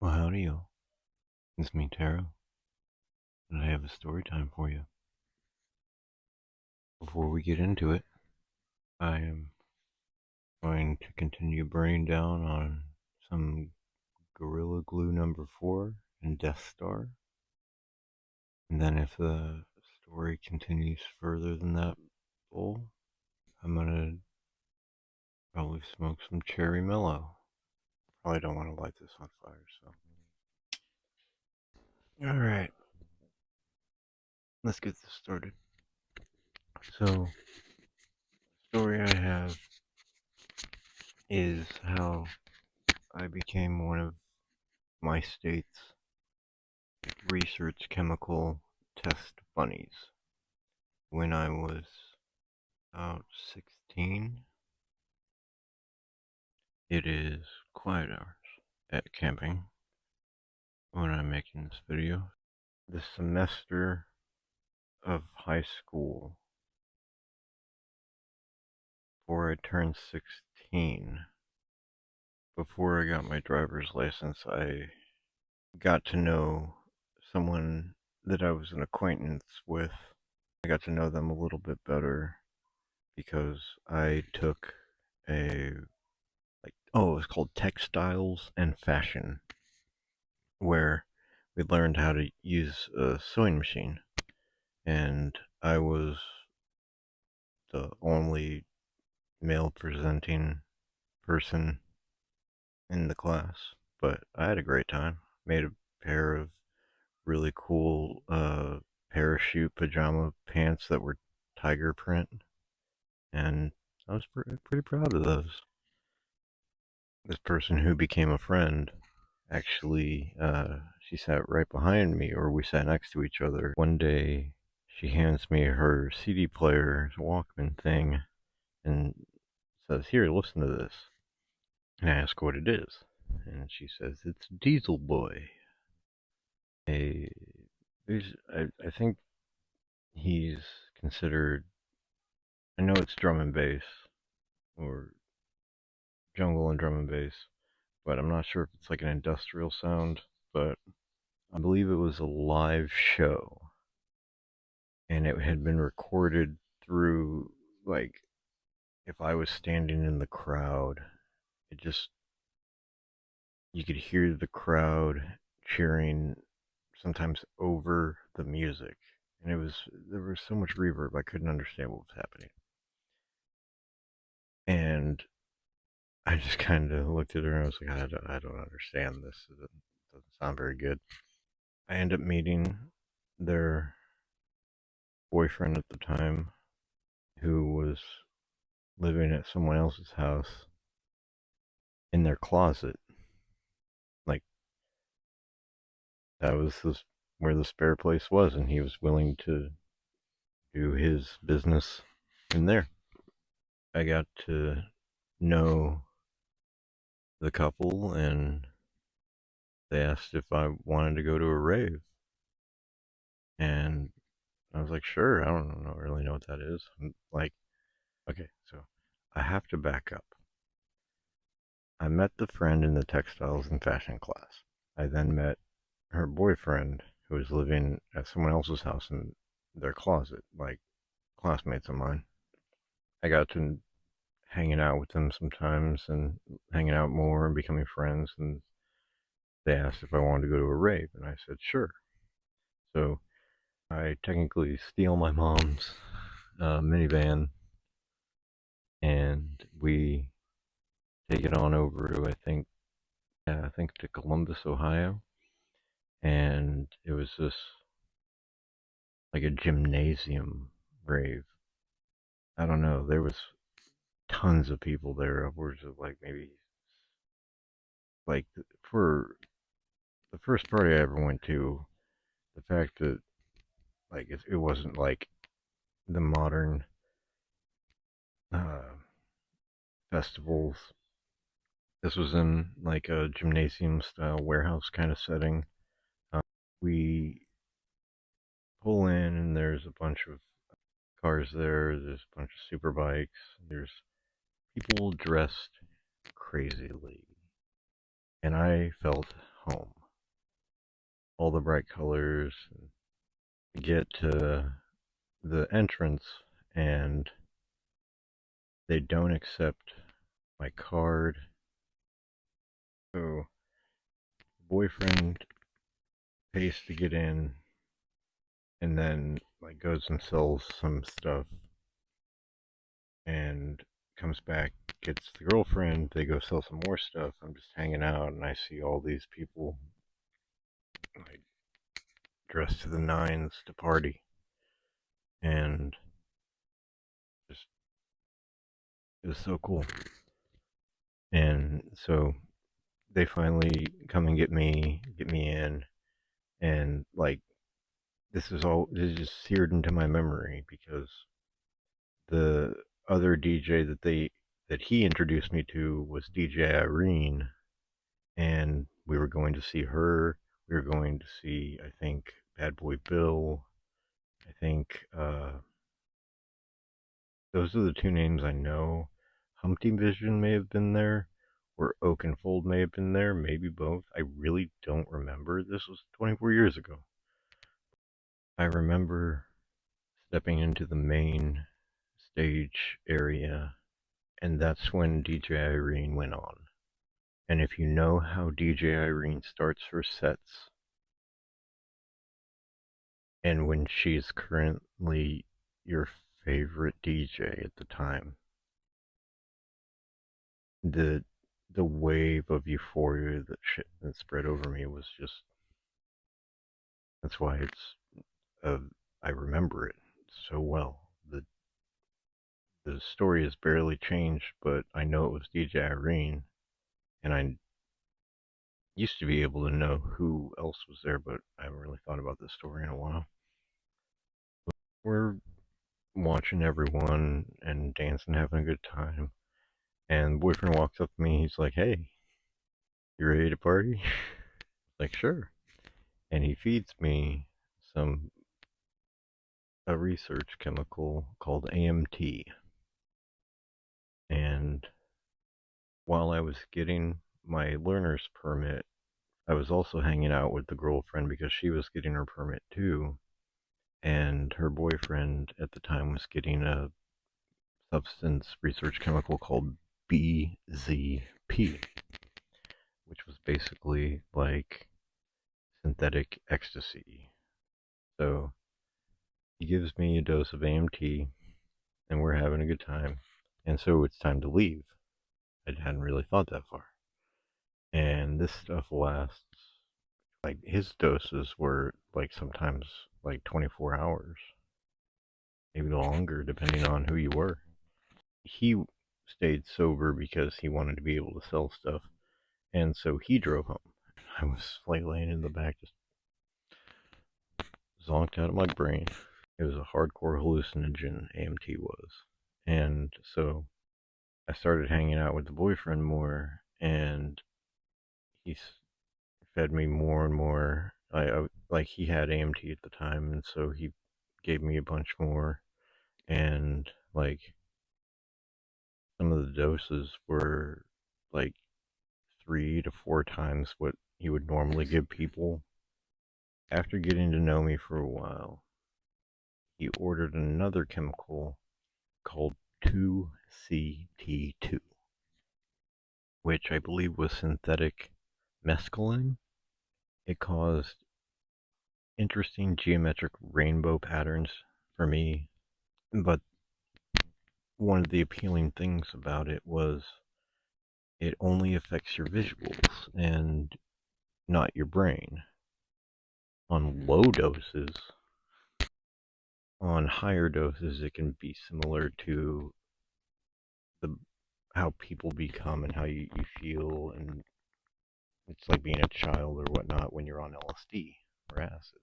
Well, howdy, y'all. It's me, Taro, and I have a story time for you. Before we get into it, I am going to continue burning down on some Gorilla Glue number 4 and Death Star. And then if the story continues further than that bowl, I'm gonna probably smoke some Cherry Mellow. Probably don't want to light this on fire, so. Alright, let's get this started. So, the story I have is how I became one of my state's research chemical test bunnies when I was about 16. It is quiet hours at camping when I'm making this video. The semester of high school before I turned 16, before I got my driver's license, I got to know someone that I was an acquaintance with. I got to know them a little bit better because I took a it was called Textiles and Fashion, where we learned how to use a sewing machine. And I was the only male presenting person in the class, but I had a great time. Made a pair of really cool parachute pajama pants that were tiger print, and I was pretty proud of those. This person who became a friend actually, she sat right behind me, or we sat next to each other. One day, she hands me her CD player, Walkman thing, and says, "Here, listen to this." And I ask what it is, and she says, "It's Diesel Boy." A, I think he's considered, I know it's drum and bass, or jungle and drum and bass, but I'm not sure if it's like an industrial sound, but I believe it was a live show, and it had been recorded through, like, if I was standing in the crowd, it just, you could hear the crowd cheering sometimes over the music, and there was so much reverb I couldn't understand what was happening. And I just kind of looked at her and I was like, I don't understand this. It doesn't sound very good. I ended up meeting their boyfriend at the time, who was living at someone else's house in their closet. Like, that was where the spare place was, and he was willing to do his business in there. I got to know the couple, and they asked if I wanted to go to a rave. And I was like, sure, I don't really know what that is. I'm like, okay, so I have to back up. I met the friend in the textiles and fashion class. I then met her boyfriend, who was living at someone else's house in their closet, like classmates of mine. I got to hanging out with them sometimes and hanging out more and becoming friends. And they asked if I wanted to go to a rave, and I said sure. So I technically steal my mom's minivan, and we take it on over to I think to Columbus, Ohio, and it was this like a gymnasium rave. I don't know. There was tons of people there, upwards of like maybe like for the first party I ever went to. The fact that like it wasn't like the modern uh, festivals. This was in like a gymnasium style warehouse kind of setting. Uh, we pull in and there's a bunch of cars there. There's a bunch of super bikes. There's people dressed crazily. And I felt home. All the bright colors. Get to the entrance, and they don't accept my card. So, boyfriend pays to get in, and then like goes and sells some stuff, and comes back, gets the girlfriend. They go sell some more stuff. I'm just hanging out, and I see all these people like dressed to the nines to party, and just it was so cool. And so they finally come and get me in, and like this is just seared into my memory because the other DJ that he introduced me to was DJ Irene, and we were going to see her. We were going to see, I think, Bad Boy Bill. I think those are the two names I know. Humpty Vision may have been there, or Oakenfold may have been there, maybe both. I really don't remember. This was 24 years ago. I remember stepping into the main stage area, and that's when DJ Irene went on. And if you know how DJ Irene starts her sets, and when she's currently your favorite DJ at the time, the the wave of euphoria that spread over me was just that's why uh, I remember it so well. The story has barely changed, but I know it was DJ Irene, and I used to be able to know who else was there, but I haven't really thought about this story in a while. We're watching everyone and dancing, having a good time, and boyfriend walks up to me. He's like, "Hey, you ready to party?" Like, sure. And he feeds me some a research chemical called AMT. And while I was getting my learner's permit, I was also hanging out with the girlfriend because she was getting her permit too. And her boyfriend at the time was getting a substance research chemical called BZP, which was basically like synthetic ecstasy. So he gives me a dose of AMT, and we're having a good time. And so it's time to leave. I hadn't really thought that far. And this stuff lasts, like, his doses were, like, sometimes, like, 24 hours, maybe longer, depending on who you were. He stayed sober because he wanted to be able to sell stuff, and so he drove home. I was, like, laying in the back, just zonked out of my brain. It was a hardcore hallucinogen, AMT was. And so I started hanging out with the boyfriend more, and he fed me more and more. Like he had AMT at the time, and so he gave me a bunch more. And like some of the doses were like 3 to 4 times what he would normally give people. After getting to know me for a while, he ordered another chemical called 2CT2, which I believe was synthetic mescaline. It caused interesting geometric rainbow patterns for me, but one of the appealing things about it was it only affects your visuals and not your brain. On low doses, on higher doses, it can be similar to the how people become and how you feel, and it's like being a child or whatnot when you're on LSD or acid.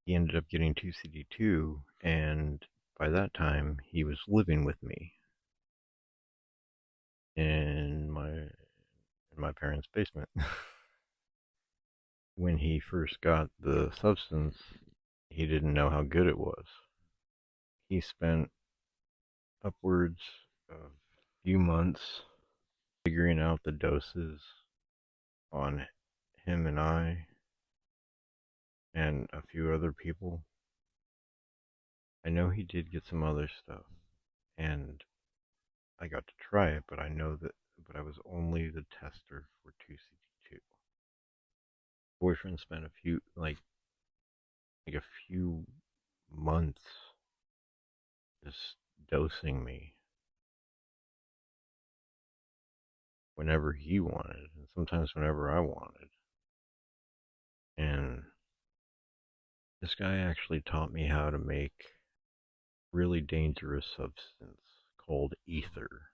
He ended up getting 2CD2, and by that time, he was living with me in my parents' basement. When he first got the substance, he didn't know how good it was. He spent upwards of a few months figuring out the doses on him and I and a few other people. I know he did get some other stuff, and I got to try it, but I know that, but I was only the tester for 2CD2. Boyfriend spent like a few months just dosing me whenever he wanted, and sometimes whenever I wanted. And this guy actually taught me how to make really dangerous substance called ether,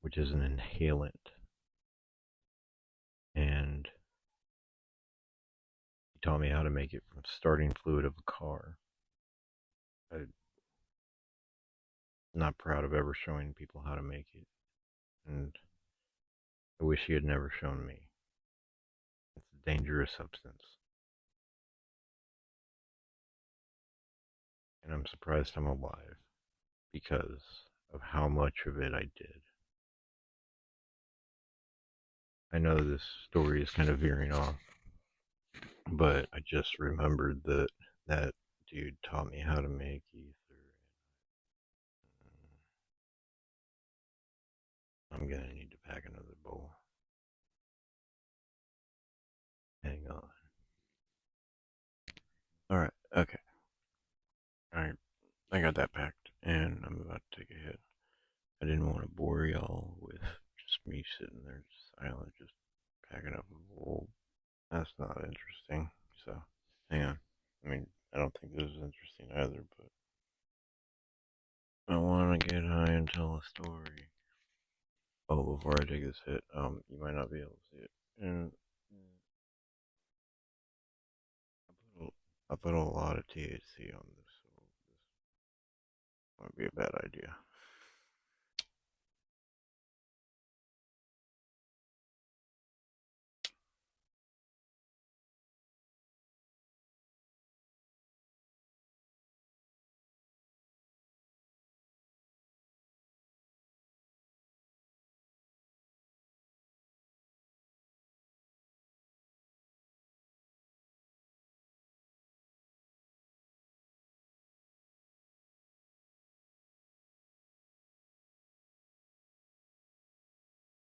which is an inhalant. And he taught me how to make it from starting fluid of a car. I'm not proud of ever showing people how to make it, and I wish he had never shown me. It's a dangerous substance, and I'm surprised I'm alive because of how much of it I did. I know this story is kind of veering off, but I just remembered that that dude taught me how to make ether. I'm gonna need to pack another bowl. Hang on. Alright, okay. Alright, I got that packed, and I'm about to take a hit. I didn't want to bore y'all with just me sitting there silent, just packing up a bowl. That's not interesting. So, hang on. I mean, I don't think this is interesting either, but I want to get high and tell a story. Oh, before I take this hit, you might not be able to see it. And I put a lot of THC on this, so this might be a bad idea.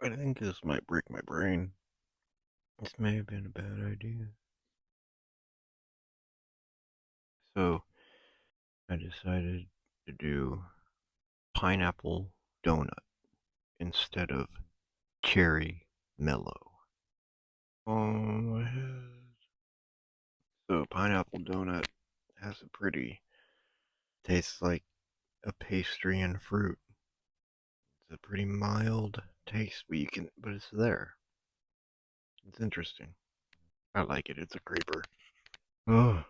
I think this might break my brain. This may have been a bad idea. So, I decided to do pineapple donut instead of cherry mellow. Oh my head. So, pineapple donut has a pretty, tastes like a pastry and fruit. It's a pretty mild taste, but it's there. It's interesting. I like it. It's a creeper. Oh,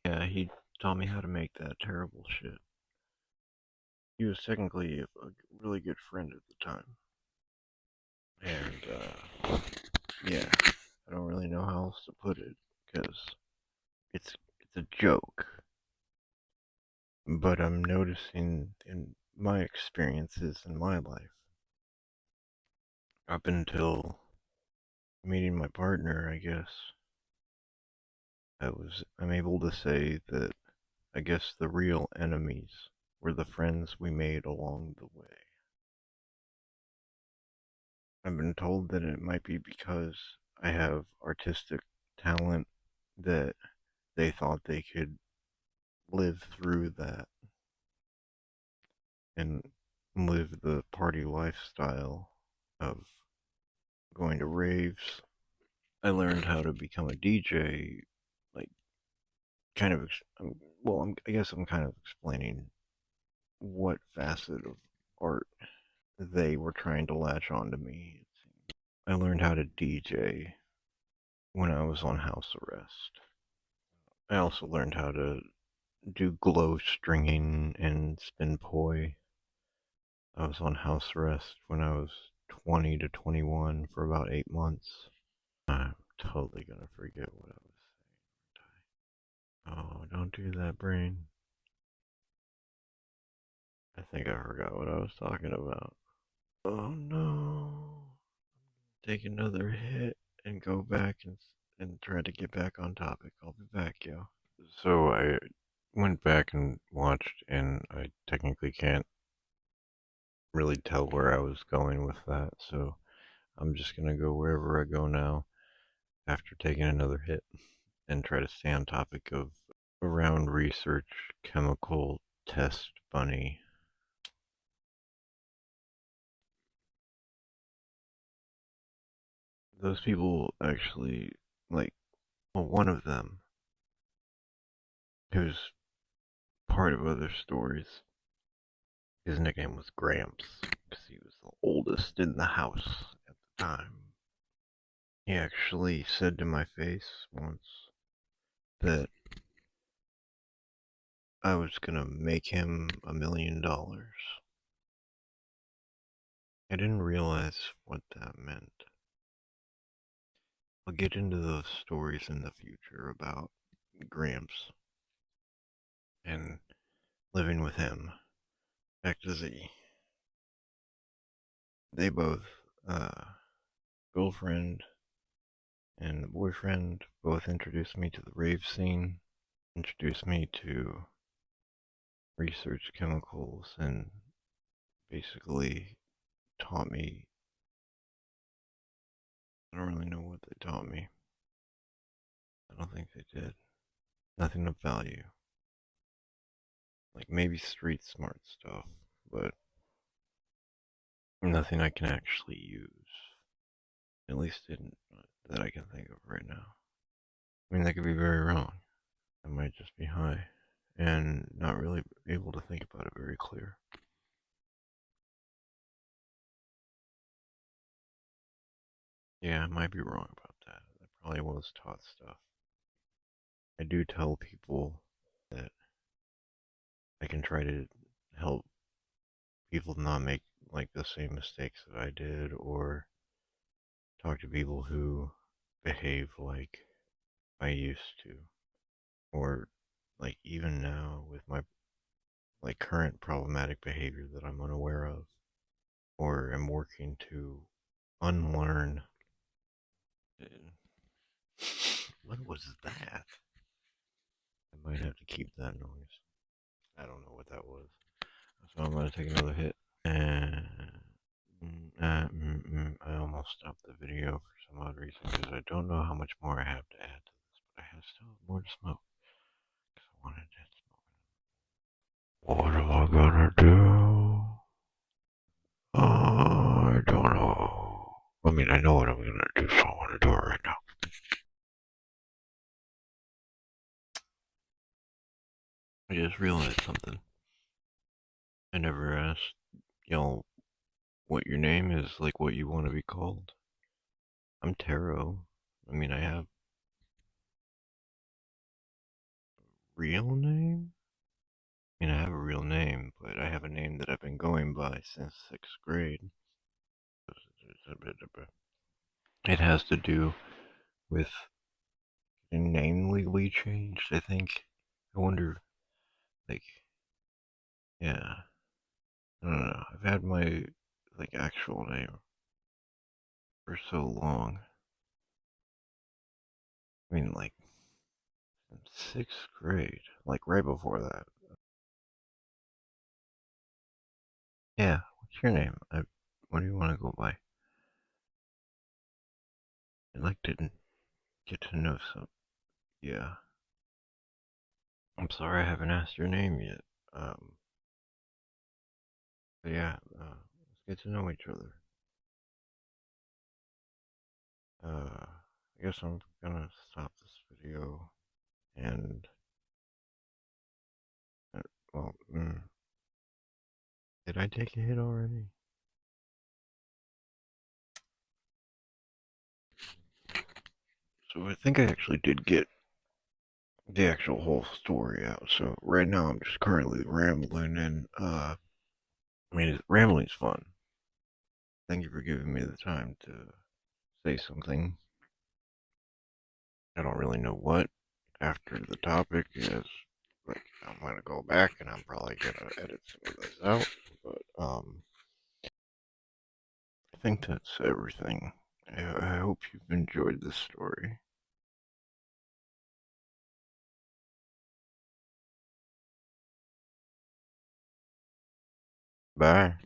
yeah, he taught me how to make that terrible shit. He was technically a really good friend at the time. And, yeah, I don't really know how else to put it, because it's a joke. But I'm noticing in my experiences in my life, up until meeting my partner, I guess, I'm able to say that I guess the real enemies were the friends we made along the way. I've been told that it might be because I have artistic talent that they thought they could live through that and live the party lifestyle of going to raves. I learned how to become a DJ, like, kind of, I guess I'm kind of explaining what facet of art they were trying to latch onto me. I learned how to DJ when I was on house arrest. I also learned how to do glow stringing and spin poi. I was on house arrest when I was 20 to 21 for about 8 months. I'm totally gonna forget what I was saying. Oh, don't do that, brain. I think I forgot what I was talking about. Oh no. Take another hit and go back and and try to get back on topic. I'll be back, yo. So I went back and watched, and I technically can't really tell where I was going with that, so I'm just gonna go wherever I go now after taking another hit and try to stay on topic of around research, chemical test bunny. Those people actually, like, well, one of them, who's part of other stories, his nickname was Gramps, because he was the oldest in the house at the time. He actually said to my face once that I was gonna make him $1 million. I didn't realize what that meant. I'll get into those stories in the future about Gramps and living with him. Back to Z. They both, girlfriend and the boyfriend, both introduced me to the rave scene, introduced me to research chemicals, and basically taught me. I don't really know what they taught me. I don't think they did. Nothing of value. Like maybe street smart stuff, but nothing I can actually use. At least didn't that I can think of right now. I mean, that could be very wrong. I might just be high and not really able to think about it very clear. Yeah, I might be wrong about that. I probably was taught stuff. I do tell people that I can try to help people not make like the same mistakes that I did, or talk to people who behave like I used to, or like even now with my like current problematic behavior that I'm unaware of, or am working to unlearn. What was that? I might have to keep that noise. I don't know what that was. So I'm gonna take another hit. And I almost stopped the video for some odd reason because I don't know how much more I have to add to this, but I have still have more to smoke because I wanted to smoke. What am I gonna do? I don't know. I mean, I know what I'm gonna do, so I want to do it right now. I just realized something. I never asked y'all what your name is, like what you want to be called. I'm Taro. I mean, I have real name? I mean, I have a real name, but I have a name that I've been going by since 6th grade. It has to do with name legally changed, I think. I wonder, like, yeah. I don't know. I've had my, like, actual name for so long. I mean, like, 6th grade. Like, right before that. Yeah, what's your name? What do you want to go by? I'd like to get to know some. Yeah. I'm sorry I haven't asked your name yet. But yeah, let's get to know each other. I guess I'm gonna stop this video and, well, did I take a hit already? So I think I actually did get the actual whole story out. So right now I'm just currently rambling, and I mean, rambling's fun. Thank you for giving me the time to say something. I don't really know what after the topic is. Like, I'm gonna go back and I'm probably gonna edit some of this out, but I think that's everything. I hope you've enjoyed this story. Bye.